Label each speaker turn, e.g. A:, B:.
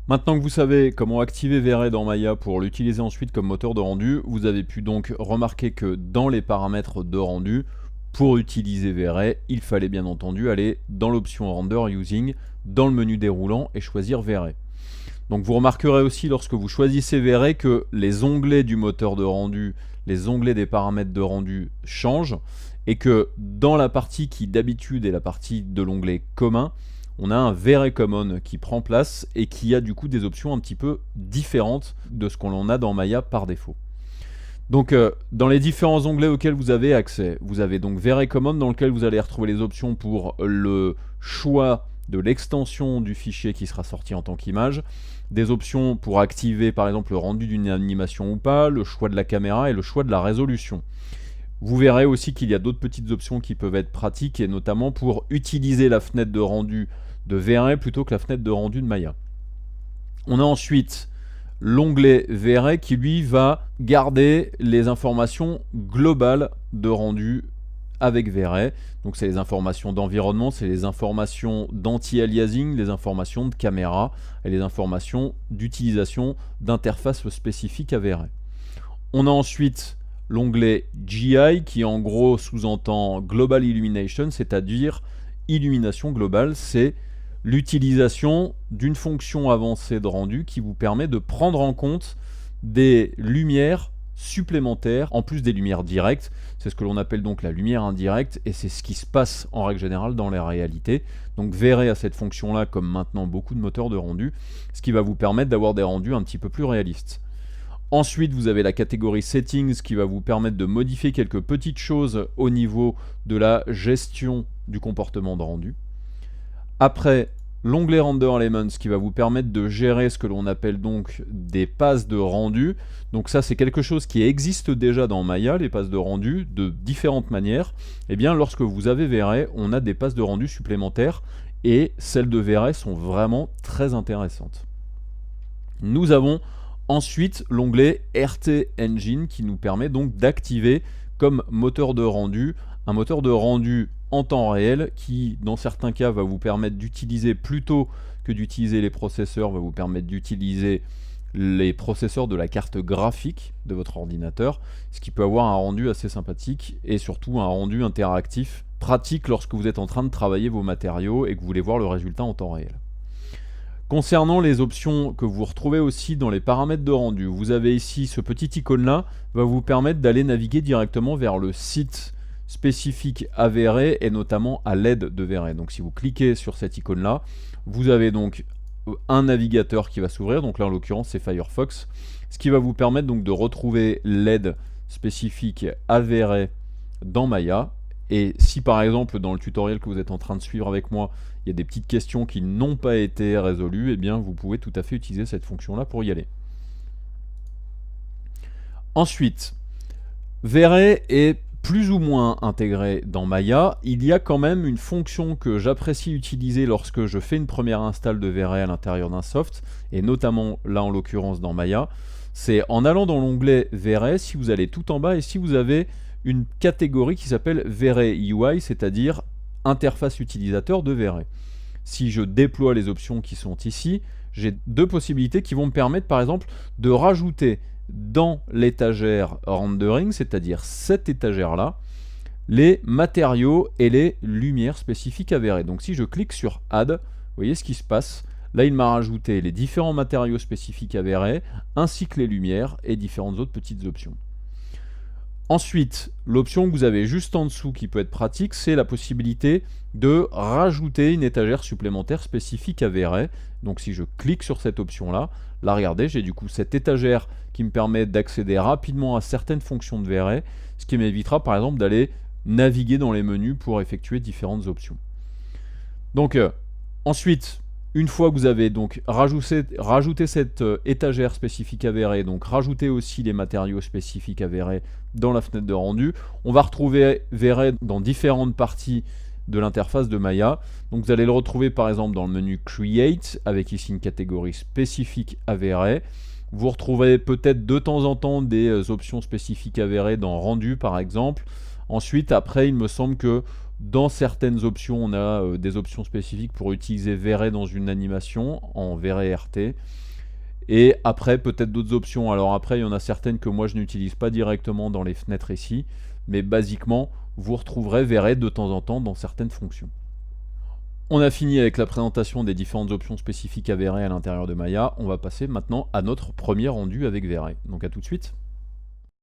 A: Maintenant que vous savez comment activer V-Ray dans Maya pour l'utiliser ensuite comme moteur de rendu, vous avez pu donc remarquer que dans les paramètres de rendu, pour utiliser V-Ray, il fallait bien entendu aller dans l'option Render Using, dans le menu déroulant et choisir V-Ray. Donc vous remarquerez aussi lorsque vous choisissez V-Ray que les onglets du moteur de rendu, les onglets des paramètres de rendu changent et que dans la partie qui d'habitude est la partie de l'onglet commun, on a un V-Ray Common qui prend place et qui a du coup des options un petit peu différentes de ce qu'on a dans Maya par défaut. Donc dans les différents onglets auxquels vous avez accès, vous avez donc V-Ray Common dans lequel vous allez retrouver les options pour le choix de l'extension du fichier qui sera sorti en tant qu'image, des options pour activer par exemple le rendu d'une animation ou pas, le choix de la caméra et le choix de la résolution. Vous verrez aussi qu'il y a d'autres petites options qui peuvent être pratiques et notamment pour utiliser la fenêtre de rendu de V-Ray plutôt que la fenêtre de rendu de Maya. On a ensuite l'onglet V-Ray qui lui va garder les informations globales de rendu avec V-Ray. Donc c'est les informations d'environnement, c'est les informations d'anti-aliasing, les informations de caméra et les informations d'utilisation d'interfaces spécifiques à V-Ray. On a ensuite l'onglet GI qui en gros sous-entend Global Illumination, c'est-à-dire illumination globale, c'est l'utilisation d'une fonction avancée de rendu qui vous permet de prendre en compte des lumières supplémentaires en plus des lumières directes. C'est ce que l'on appelle donc la lumière indirecte et c'est ce qui se passe en règle générale dans la réalité. Donc V-Ray a cette fonction là comme maintenant beaucoup de moteurs de rendu, ce qui va vous permettre d'avoir des rendus un petit peu plus réalistes. Ensuite, vous avez la catégorie Settings qui va vous permettre de modifier quelques petites choses au niveau de la gestion du comportement de rendu. Après, l'onglet Render Elements qui va vous permettre de gérer ce que l'on appelle donc des passes de rendu. Donc ça, c'est quelque chose qui existe déjà dans Maya, les passes de rendu, de différentes manières. Et bien, lorsque vous avez V-Ray, on a des passes de rendu supplémentaires et celles de V-Ray sont vraiment très intéressantes. Nous avons ensuite l'onglet RT Engine qui nous permet donc d'activer comme moteur de rendu un moteur de rendu en temps réel qui dans certains cas va vous permettre d'utiliser plutôt que d'utiliser les processeurs, va vous permettre d'utiliser les processeurs de la carte graphique de votre ordinateur, ce qui peut avoir un rendu assez sympathique et surtout un rendu interactif pratique lorsque vous êtes en train de travailler vos matériaux et que vous voulez voir le résultat en temps réel. Concernant les options que vous retrouvez aussi dans les paramètres de rendu, vous avez ici ce petit icône là, va vous permettre d'aller naviguer directement vers le site spécifique à V-Ray et notamment à l'aide de V-Ray. Donc si vous cliquez sur cette icône là, vous avez donc un navigateur qui va s'ouvrir, donc là en l'occurrence c'est Firefox, ce qui va vous permettre donc de retrouver l'aide spécifique à V-Ray dans Maya. Et si par exemple dans le tutoriel que vous êtes en train de suivre avec moi, il y a des petites questions qui n'ont pas été résolues, eh bien vous pouvez tout à fait utiliser cette fonction-là pour y aller. Ensuite, V-Ray est plus ou moins intégré dans Maya. Il y a quand même une fonction que j'apprécie utiliser lorsque je fais une première install de V-Ray à l'intérieur d'un soft, et notamment là en l'occurrence dans Maya, c'est en allant dans l'onglet V-Ray, si vous allez tout en bas et si vous avez une catégorie qui s'appelle V-Ray UI, c'est-à-dire interface utilisateur de V-Ray. Si je déploie les options qui sont ici, j'ai deux possibilités qui vont me permettre par exemple de rajouter dans l'étagère rendering, c'est-à-dire cette étagère-là, les matériaux et les lumières spécifiques à V-Ray. Donc si je clique sur Add, vous voyez ce qui se passe. Là, il m'a rajouté les différents matériaux spécifiques à V-Ray, ainsi que les lumières et différentes autres petites options. Ensuite, l'option que vous avez juste en dessous qui peut être pratique, c'est la possibilité de rajouter une étagère supplémentaire spécifique à V-Ray. Donc si je clique sur cette option-là, là regardez, j'ai du coup cette étagère qui me permet d'accéder rapidement à certaines fonctions de V-Ray, ce qui m'évitera par exemple d'aller naviguer dans les menus pour effectuer différentes options. Donc ensuite, une fois que vous avez donc rajouté cette étagère spécifique à V-Ray, donc rajouter aussi les matériaux spécifiques à V-Ray dans la fenêtre de rendu, on va retrouver V-Ray dans différentes parties de l'interface de Maya. Donc vous allez le retrouver par exemple dans le menu Create, avec ici une catégorie spécifique à V-Ray. Vous retrouvez peut-être de temps en temps des options spécifiques à V-Ray dans Rendu par exemple. Ensuite, après, il me semble que Dans certaines options, on a des options spécifiques pour utiliser V-Ray dans une animation en V-Ray RT. Et après, peut-être d'autres options. Alors après, il y en a certaines que moi je n'utilise pas directement dans les fenêtres ici, mais basiquement, vous retrouverez V-Ray de temps en temps dans certaines fonctions. On a fini avec la présentation des différentes options spécifiques à V-Ray à l'intérieur de Maya. On va passer maintenant à notre premier rendu avec V-Ray. Donc à tout de suite.